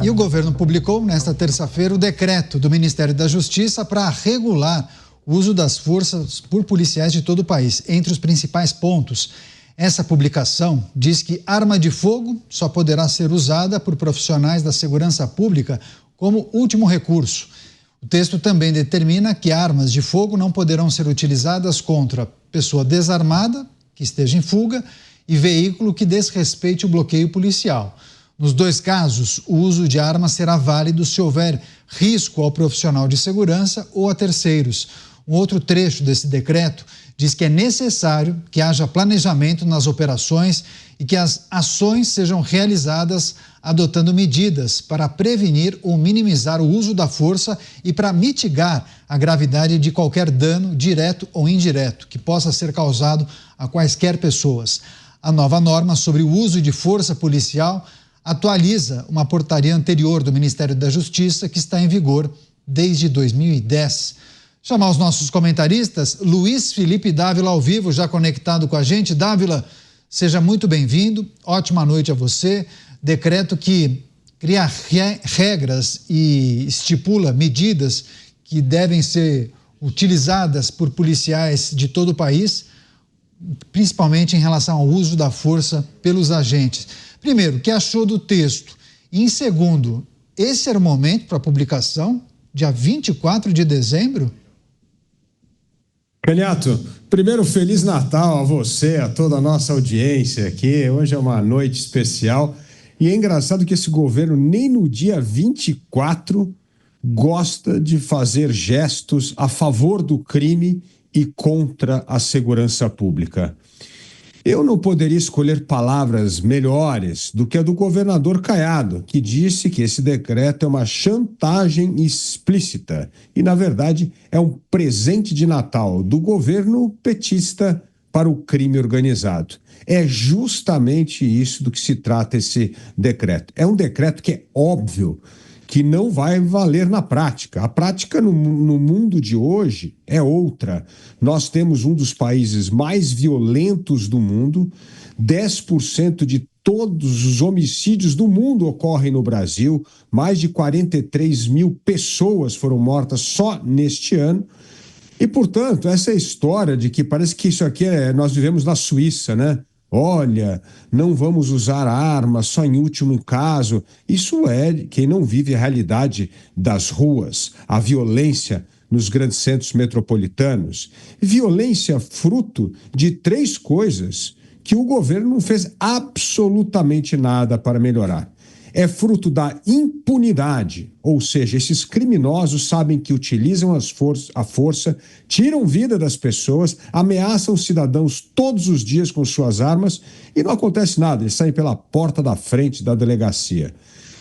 E o governo publicou, nesta terça-feira, o decreto do Ministério da Justiça para regular o uso das forças por policiais de todo o país. Entre os principais pontos, essa publicação diz que arma de fogo só poderá ser usada por profissionais da segurança pública como último recurso. O texto também determina que armas de fogo não poderão ser utilizadas contra pessoa desarmada, que esteja em fuga, e veículo que desrespeite o bloqueio policial. Nos dois casos, o uso de armas será válido se houver risco ao profissional de segurança ou a terceiros. Um outro trecho desse decreto diz que é necessário que haja planejamento nas operações e que as ações sejam realizadas adotando medidas para prevenir ou minimizar o uso da força e para mitigar a gravidade de qualquer dano, direto ou indireto, que possa ser causado a quaisquer pessoas. A nova norma sobre o uso de força policial atualiza uma portaria anterior do Ministério da Justiça que está em vigor desde 2010. Chamar os nossos comentaristas, Luiz Felipe Dávila ao vivo, já conectado com a gente. Dávila, seja muito bem-vindo, ótima noite a você. Decreto que cria regras e estipula medidas que devem ser utilizadas por policiais de todo o país, principalmente em relação ao uso da força pelos agentes. Primeiro, o que achou do texto? E em segundo, esse era o momento para a publicação, dia 24 de dezembro? Caniato, primeiro, Feliz Natal a você, a toda a nossa audiência aqui. Hoje é uma noite especial e é engraçado que esse governo nem no dia 24 gosta de fazer gestos a favor do crime e contra a segurança pública. Eu não poderia escolher palavras melhores do que a do governador Caiado, que disse que esse decreto é uma chantagem explícita e, na verdade, é um presente de Natal do governo petista para o crime organizado. É justamente isso do que se trata esse decreto. É um decreto que é óbvio que não vai valer na prática. A prática no mundo de hoje é outra. Nós temos um dos países mais violentos do mundo, 10% de todos os homicídios do mundo ocorrem no Brasil, mais de 43 mil pessoas foram mortas só neste ano. E, portanto, essa história de que parece que isso aqui nós vivemos na Suíça, né? Olha, não vamos usar armas só em último caso. Isso é quem não vive a realidade das ruas, a violência nos grandes centros metropolitanos. Violência fruto de três coisas que o governo não fez absolutamente nada para melhorar. É fruto da impunidade, ou seja, esses criminosos sabem que utilizam a força, tiram vida das pessoas, ameaçam cidadãos todos os dias com suas armas e não acontece nada, eles saem pela porta da frente da delegacia.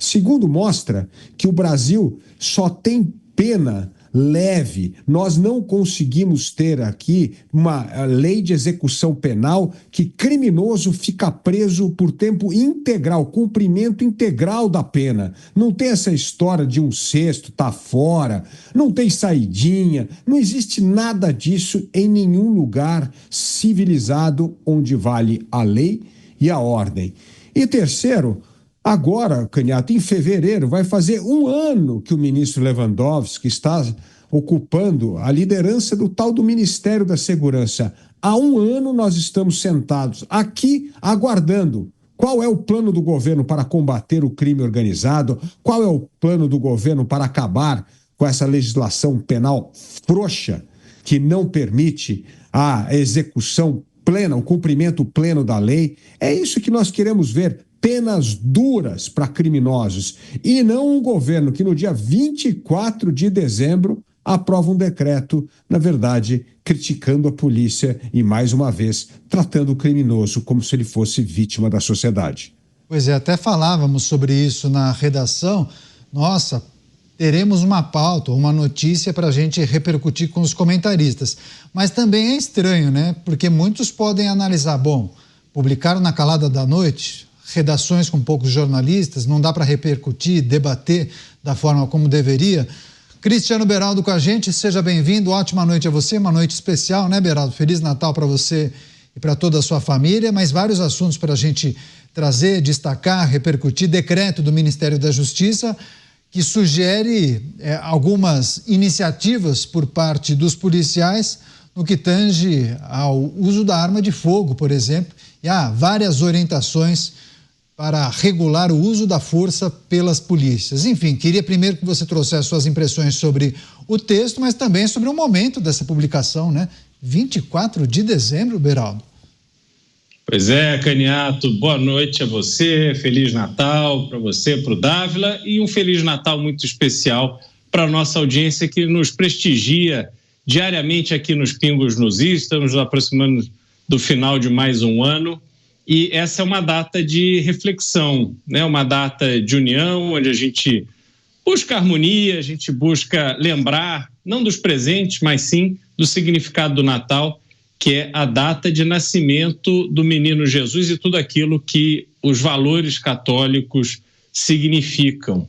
Segundo, mostra que o Brasil só tem pena leve. Nós não conseguimos ter aqui uma lei de execução penal que criminoso fica preso por tempo integral, cumprimento integral da pena. Não tem essa história de um sexto, tá fora, não tem saidinha, não existe nada disso em nenhum lugar civilizado onde vale a lei e a ordem. E terceiro, agora, Caniato, em fevereiro, vai fazer um ano que o ministro Lewandowski está ocupando a liderança do tal do Ministério da Segurança. Há um ano nós estamos sentados aqui aguardando. Qual é o plano do governo para combater o crime organizado? Qual é o plano do governo para acabar com essa legislação penal frouxa que não permite a execução plena, o cumprimento pleno da lei? É isso que nós queremos ver. Penas duras para criminosos e não um governo que no dia 24 de dezembro aprova um decreto, na verdade, criticando a polícia e, mais uma vez, tratando o criminoso como se ele fosse vítima da sociedade. Pois é, até falávamos sobre isso na redação. Nossa, teremos uma pauta, uma notícia para a gente repercutir com os comentaristas. Mas também é estranho, né? Porque muitos podem analisar, bom, publicaram na calada da noite, redações com poucos jornalistas, não dá para repercutir, debater da forma como deveria. Cristiano Beraldo com a gente, seja bem-vindo, ótima noite a você, uma noite especial, né, Beraldo? Feliz Natal para você e para toda a sua família, mas vários assuntos para a gente trazer, destacar, repercutir decreto do Ministério da Justiça que sugere algumas iniciativas por parte dos policiais no que tange ao uso da arma de fogo, por exemplo, e há várias orientações para regular o uso da força pelas polícias. Enfim, queria primeiro que você trouxesse suas impressões sobre o texto, mas também sobre o momento dessa publicação, né? 24 de dezembro, Beraldo. Pois é, Caniato, boa noite a você, Feliz Natal para você, para o Dávila, e um Feliz Natal muito especial para a nossa audiência que nos prestigia diariamente aqui nos Pingos nos Is. Estamos nos aproximando do final de mais um ano e essa é uma data de reflexão, né? Uma data de união, onde a gente busca harmonia, a gente busca lembrar, não dos presentes, mas sim do significado do Natal, que é a data de nascimento do menino Jesus e tudo aquilo que os valores católicos significam.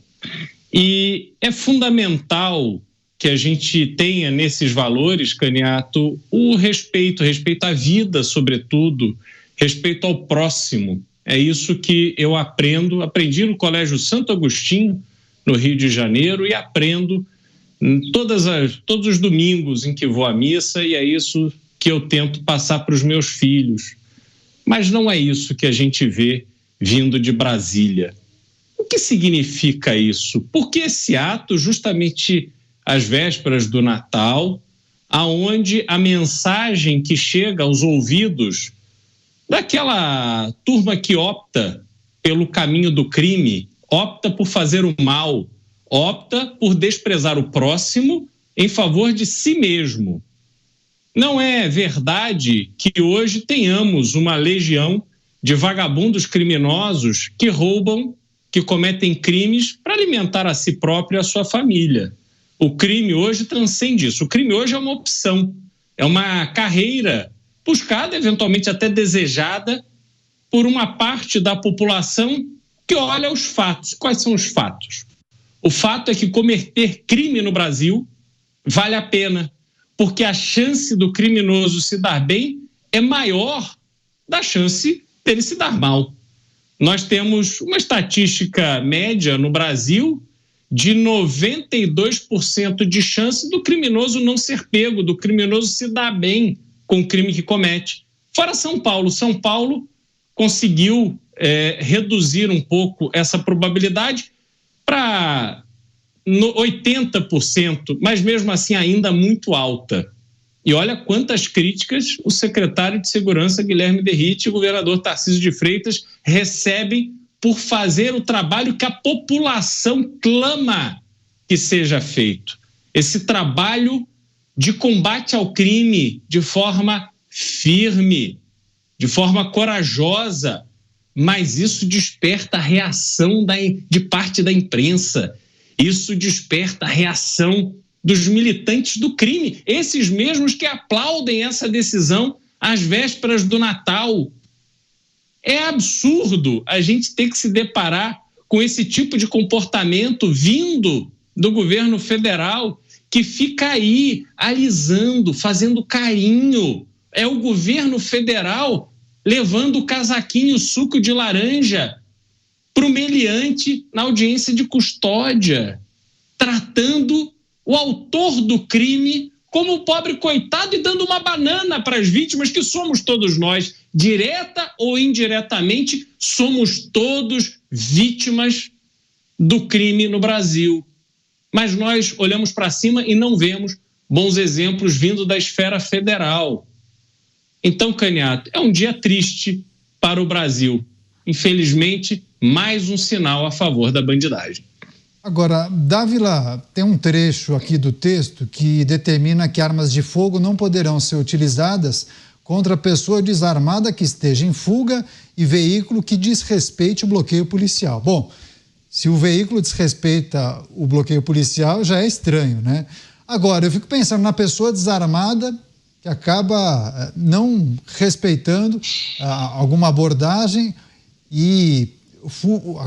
E é fundamental que a gente tenha nesses valores, Caniato, o respeito à vida, sobretudo, respeito ao próximo. É isso que eu aprendi no Colégio Santo Agostinho, no Rio de Janeiro, e aprendo todos os domingos em que vou à missa, e é isso que eu tento passar para os meus filhos. Mas não é isso que a gente vê vindo de Brasília. O que significa isso? Por que esse ato, justamente às vésperas do Natal, aonde a mensagem que chega aos ouvidos daquela turma que opta pelo caminho do crime, opta por fazer o mal, opta por desprezar o próximo em favor de si mesmo? Não é verdade que hoje tenhamos uma legião de vagabundos criminosos que roubam, que cometem crimes para alimentar a si próprio e a sua família. O crime hoje transcende isso. O crime hoje é uma opção, é uma carreira buscada, eventualmente até desejada, por uma parte da população que olha os fatos. Quais são os fatos? O fato é que cometer crime no Brasil vale a pena, porque a chance do criminoso se dar bem é maior da chance dele se dar mal. Nós temos uma estatística média no Brasil de 92% de chance do criminoso não ser pego, do criminoso se dar bem com o crime que comete. Fora São Paulo. São Paulo conseguiu reduzir um pouco essa probabilidade para 80%, mas mesmo assim ainda muito alta. E olha quantas críticas o secretário de Segurança, Guilherme Derrite, e o governador Tarcísio de Freitas recebem por fazer o trabalho que a população clama que seja feito. Esse trabalho de combate ao crime de forma firme, de forma corajosa, mas isso desperta a reação de parte da imprensa. Isso desperta a reação dos militantes do crime, esses mesmos que aplaudem essa decisão às vésperas do Natal. É absurdo a gente ter que se deparar com esse tipo de comportamento vindo do governo federal, que fica aí alisando, fazendo carinho. É o governo federal levando o casaquinho, suco de laranja para o meliante na audiência de custódia, tratando o autor do crime como o pobre coitado e dando uma banana para as vítimas, que somos todos nós, direta ou indiretamente, somos todos vítimas do crime no Brasil. Mas nós olhamos para cima e não vemos bons exemplos vindo da esfera federal. Então, Caniato, é um dia triste para o Brasil. Infelizmente, mais um sinal a favor da bandidagem. Agora, Dávila, tem um trecho aqui do texto que determina que armas de fogo não poderão ser utilizadas contra pessoa desarmada que esteja em fuga e veículo que desrespeite o bloqueio policial. Bom, se o veículo desrespeita o bloqueio policial, já é estranho, né? Agora, eu fico pensando na pessoa desarmada que acaba não respeitando alguma abordagem e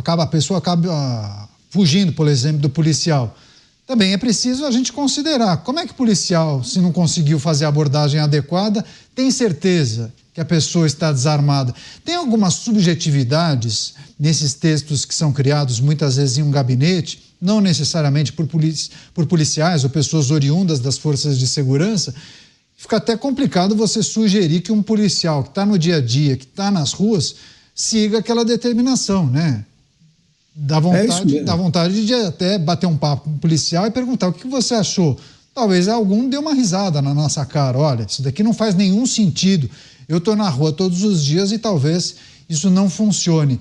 a pessoa acaba fugindo, por exemplo, do policial. também é preciso a gente considerar como é que o policial, se não conseguiu fazer a abordagem adequada, tem certeza que a pessoa está desarmada. Tem algumas subjetividades nesses textos que são criados muitas vezes em um gabinete, não necessariamente por policiais ou pessoas oriundas das forças de segurança. Fica até complicado você sugerir que um policial que está no dia a dia, que está nas ruas, siga aquela determinação, né? Dá vontade de até bater um papo com o policial e perguntar o que você achou. Talvez algum dê uma risada na nossa cara. Olha, isso daqui não faz nenhum sentido. Eu estou na rua todos os dias e talvez isso não funcione.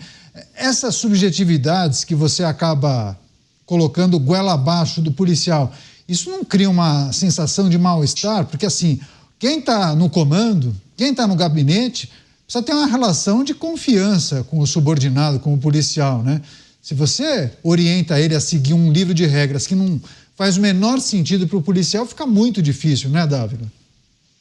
Essas subjetividades que você acaba colocando goela abaixo do policial, isso não cria uma sensação de mal-estar? Porque assim, quem está no comando, quem está no gabinete, precisa ter uma relação de confiança com o subordinado, com o policial, né? Se você orienta ele a seguir um livro de regras que não faz o menor sentido para o policial, fica muito difícil, né, Dávila?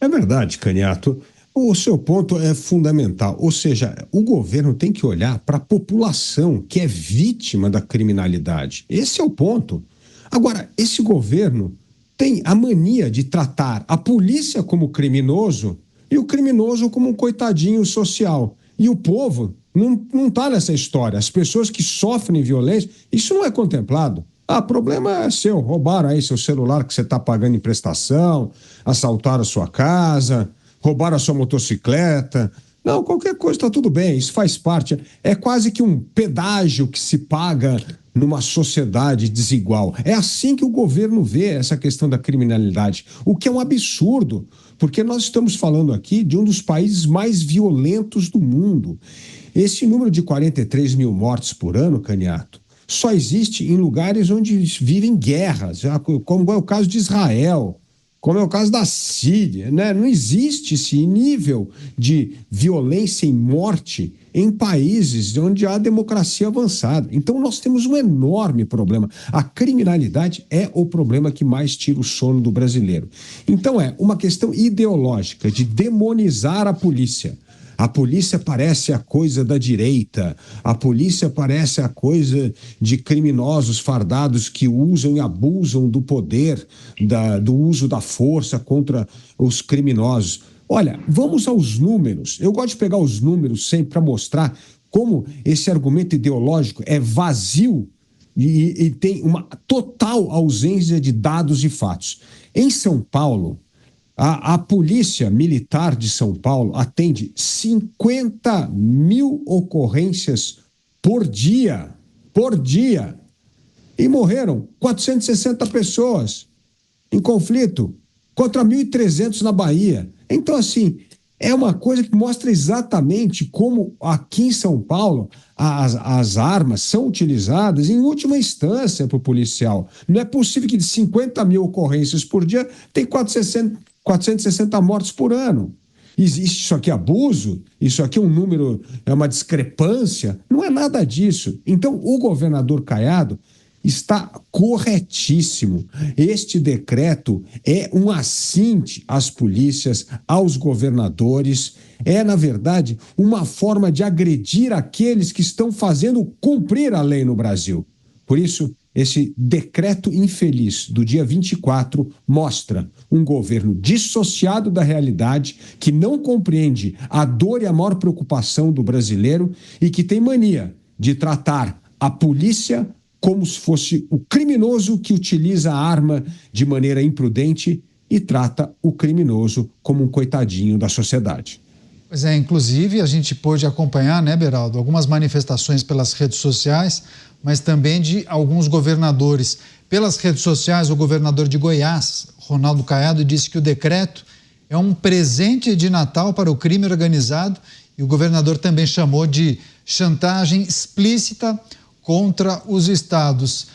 É verdade, Caniato. O seu ponto é fundamental. Ou seja, o governo tem que olhar para a população que é vítima da criminalidade. Esse é o ponto. Agora, esse governo tem a mania de tratar a polícia como criminoso e o criminoso como um coitadinho social. E o povo não está nessa história. As pessoas que sofrem violência, isso não é contemplado. Problema é seu. Roubaram aí seu celular que você está pagando em prestação, assaltaram a sua casa, roubaram a sua motocicleta. Não, qualquer coisa está tudo bem, isso faz parte. É quase que um pedágio que se paga numa sociedade desigual. É assim que o governo vê essa questão da criminalidade, o que é um absurdo, porque nós estamos falando aqui de um dos países mais violentos do mundo. Esse número de 43 mil mortes por ano, Caniato, só existe em lugares onde vivem guerras, como é o caso de Israel, como é o caso da Síria, né? Não existe esse nível de violência e morte em países onde há democracia avançada. Então nós temos um enorme problema. A criminalidade é o problema que mais tira o sono do brasileiro. Então é uma questão ideológica de demonizar a polícia. A polícia parece a coisa da direita, a polícia parece a coisa de criminosos fardados que usam e abusam do poder, do uso da força contra os criminosos. Olha, vamos aos números. Eu gosto de pegar os números sempre para mostrar como esse argumento ideológico é vazio e tem uma total ausência de dados e fatos. Em São Paulo, a Polícia Militar de São Paulo atende 50 mil ocorrências por dia, e morreram 460 pessoas em conflito, contra 1.300 na Bahia. Então, assim, é uma coisa que mostra exatamente como aqui em São Paulo as armas são utilizadas em última instância para o policial. Não é possível que de 50 mil ocorrências por dia tem 460 mortes por ano. Existe isso aqui abuso? Isso aqui é um número, é uma discrepância? Não é nada disso. Então, o governador Caiado está corretíssimo. Este decreto é um assinte às polícias, aos governadores. É, na verdade, uma forma de agredir aqueles que estão fazendo cumprir a lei no Brasil. Por isso, esse decreto infeliz do dia 24 mostra um governo dissociado da realidade, que não compreende a dor e a maior preocupação do brasileiro e que tem mania de tratar a polícia como se fosse o criminoso que utiliza a arma de maneira imprudente e trata o criminoso como um coitadinho da sociedade. Pois é, inclusive a gente pôde acompanhar, né, Beraldo, algumas manifestações pelas redes sociais, mas também de alguns governadores. Pelas redes sociais, o governador de Goiás, Ronaldo Caiado, disse que o decreto é um presente de Natal para o crime organizado e o governador também chamou de chantagem explícita contra os estados.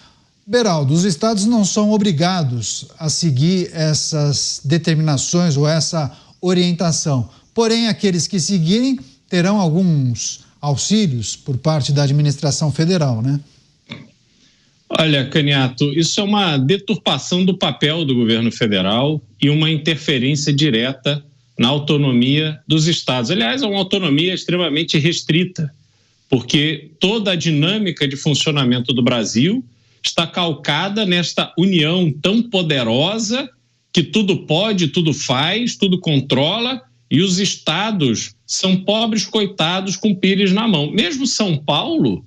Beraldo, os estados não são obrigados a seguir essas determinações ou essa orientação. Porém, aqueles que seguirem terão alguns auxílios por parte da administração federal, né? Olha, Caniato, isso é uma deturpação do papel do governo federal e uma interferência direta na autonomia dos estados. Aliás, é uma autonomia extremamente restrita, porque toda a dinâmica de funcionamento do Brasil está calcada nesta união tão poderosa que tudo pode, tudo faz, tudo controla, e os estados são pobres coitados com pires na mão. Mesmo São Paulo,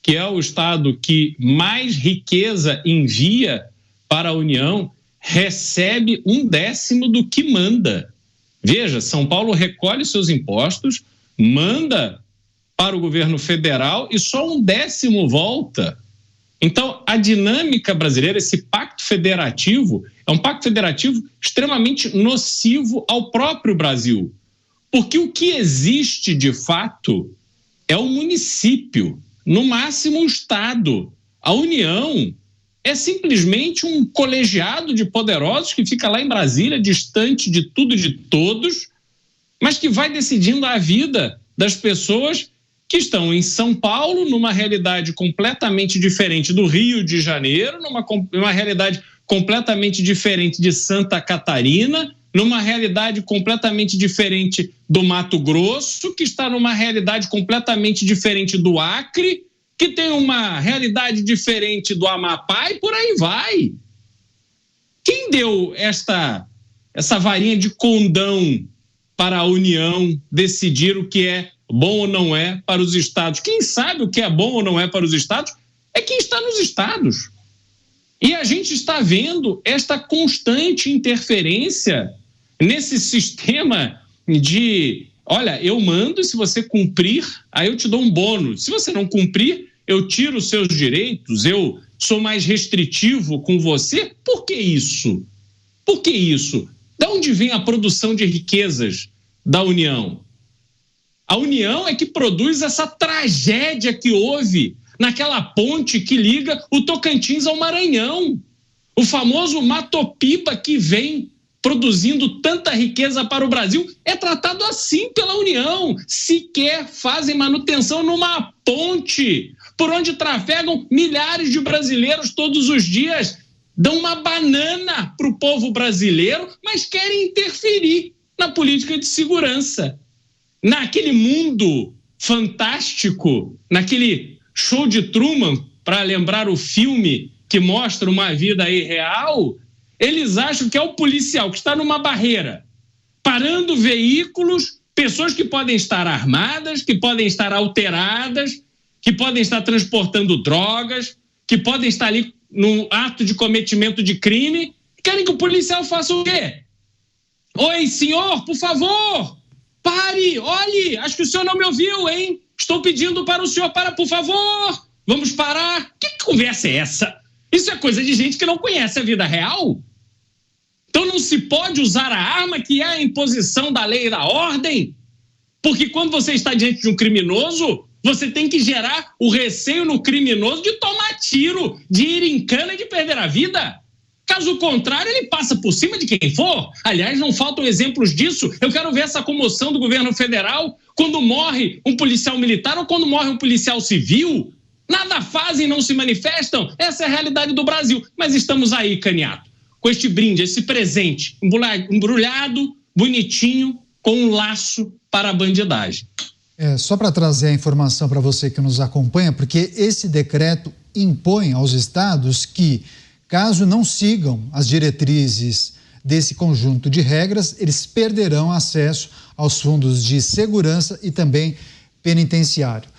que é o estado que mais riqueza envia para a União, recebe 1/10 do que manda. Veja, São Paulo recolhe seus impostos, manda para o governo federal e só 1/10 volta. Então, a dinâmica brasileira, esse pacto federativo, é um pacto federativo extremamente nocivo ao próprio Brasil. Porque o que existe, de fato, é o município, no máximo o Estado. A União é simplesmente um colegiado de poderosos que fica lá em Brasília, distante de tudo e de todos, mas que vai decidindo a vida das pessoas que estão em São Paulo, numa realidade completamente diferente do Rio de Janeiro, numa realidade completamente diferente de Santa Catarina, numa realidade completamente diferente do Mato Grosso, que está numa realidade completamente diferente do Acre, que tem uma realidade diferente do Amapá e por aí vai. Quem deu essa varinha de condão para a União decidir o que é bom ou não é para os estados? Quem sabe o que é bom ou não é para os estados é quem está nos estados. E a gente está vendo esta constante interferência nesse sistema de, olha, eu mando e se você cumprir, aí eu te dou um bônus. Se você não cumprir, eu tiro os seus direitos, eu sou mais restritivo com você. Por que isso? Por que isso? De onde vem a produção de riquezas da União? A União é que produz essa tragédia que houve naquela ponte que liga o Tocantins ao Maranhão. O famoso Matopiba, que vem produzindo tanta riqueza para o Brasil, é tratado assim pela União. Sequer fazem manutenção numa ponte por onde trafegam milhares de brasileiros todos os dias. Dão uma banana para o povo brasileiro, mas querem interferir na política de segurança. Naquele mundo fantástico, naquele show de Truman, para lembrar o filme que mostra uma vida irreal, eles acham que é o policial que está numa barreira, parando veículos, pessoas que podem estar armadas, que podem estar alteradas, que podem estar transportando drogas, que podem estar ali num ato de cometimento de crime, querem que o policial faça o quê? Oi, senhor, por favor, pare, olhe, acho que o senhor não me ouviu, hein? Estou pedindo para o senhor, por favor, vamos parar. Que conversa é essa? Isso é coisa de gente que não conhece a vida real? Então não se pode usar a arma que é a imposição da lei e da ordem? Porque quando você está diante de um criminoso, você tem que gerar o receio no criminoso de tomar tiro, de ir em cana e de perder a vida. Caso contrário, ele passa por cima de quem for. Aliás, não faltam exemplos disso. Eu quero ver essa comoção do governo federal quando morre um policial militar ou quando morre um policial civil. Nada fazem, não se manifestam. Essa é a realidade do Brasil. Mas estamos aí, Caniato, com este brinde, esse presente, embrulhado, bonitinho, com um laço para a bandidagem. Só para trazer a informação para você que nos acompanha, porque esse decreto impõe aos estados que, caso não sigam as diretrizes desse conjunto de regras, eles perderão acesso aos fundos de segurança e também penitenciário.